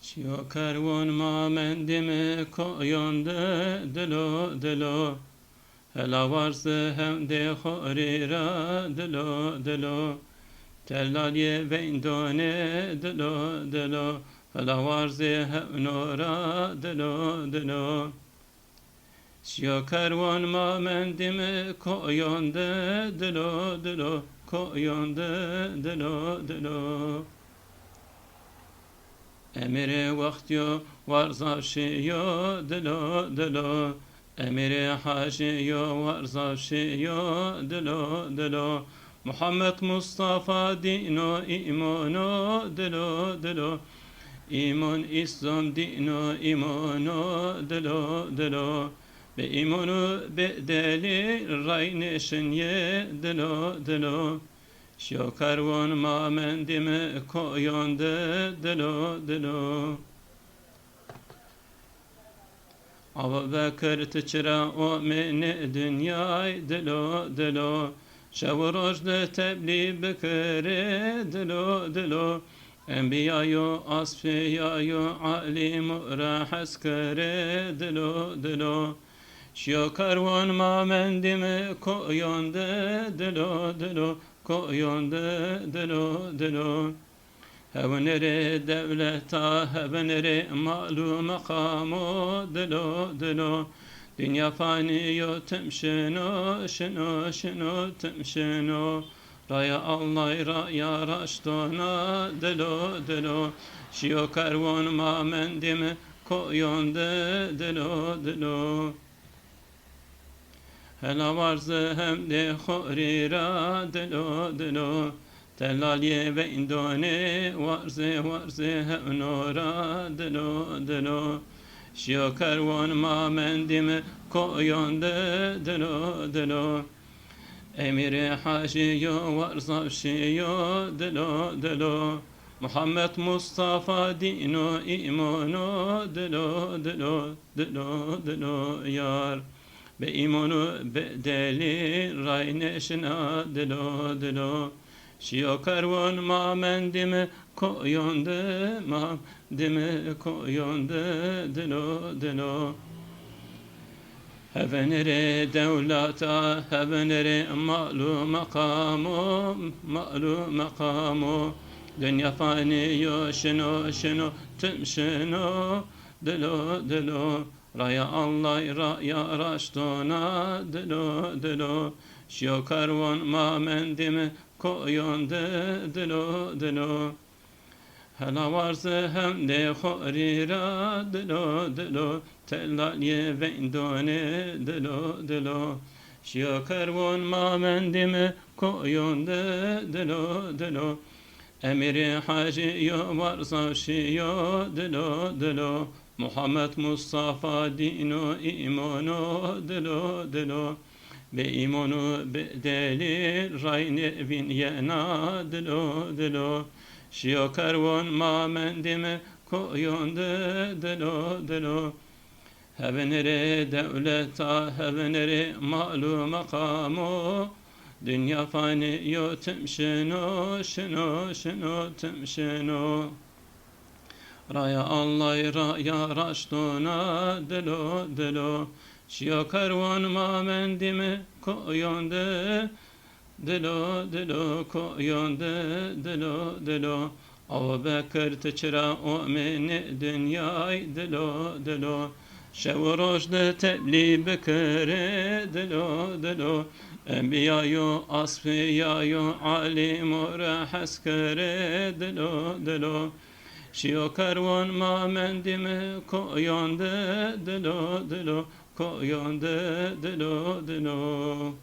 شیو کروان ما مندم کویانده دلو دلو هلا وارز هم ده خوری را دلو دلو تلالی ویندونه دلو دلو هلا وارز هم نورا دلو دلو شیو کروان ما مندم کویانده دلو دلو کویانده دلو دلو امیر وقتیو ورزشیو دلو دلو امیر حاجیو ورزشیو دلو دلو محمد مصطفى دینو ایمانو دلو دلو ایمان اسلام دینو ایمانو دلو دلو به ایمانو به دلی رای نشنیه دلو دلو شیو کروان ما مندم کویانده دلو دلو Ava Bekir tıçıra o meni dünyay dilo dilo Şevrojde tebliğ bekire dilo dilo Enbiyayo asfiyayo alim rahaskere dilo dilo Şiyo karvan ma mendimi koyonde dilo dilo koyonde dilo dilo Hevenere devleta hevenere malu makamu dilo dilo Dünya faniyo temşino şino şino temşino Raya Allah raya raştona dilo dilo Şiyo karvan ma mendimi koyonde dilo dilo Hela varzı hem de khorira dilo dilo Telaliye ve indone varze varze hevnora dilo dilo Şiyo kervan ma mendime koyonde dilo dilo Emiri hajiyo varzavşiyo dilo dilo Muhammed Mustafa dino imano dilo dilo dilo dilo yar Be imanu bedeli rayneşina dilo dilo Şiyo kervan ma mendime koyonde ma dime koyonde dilo dilo Hevenere devlata hevenere malu makamu Dünya faniyo şino şino tüm şino dilo dilo Raya Allah raya raştona dilo dilo Şiyo kervan ma mendime koyonde dilo dilo Hela varzı hem de khorira dilo dilo Telaliye ve indone dilo dilo Şiyo kervan ma mendime koyonde dilo dilo Emiri hajiyo varzavşiyo dilo dilo Muhammed Mustafa dino imano dilo dilo Be imanu bedeli rayne vin yena dilo dilo Şiyo kervan ma mendime koyonde dilo dilo Hevenere devleta hevenere malu makamu Dünya faniyo temşino şino şino temşino Raya Allah raya raştona dilo dilo Şiyo kervan ma mendime koyonde dilo dilo koyonde dilo dilo Ava Bekir tıçıra o meni dünyay dilo dilo Şevrojde tebliğ bekire dilo dilo Enbiyayo asfiyayo alim rahaskere dilo dilo Şiyo kervan ma mendime koyonde dilo dilo koyonde dilo dilo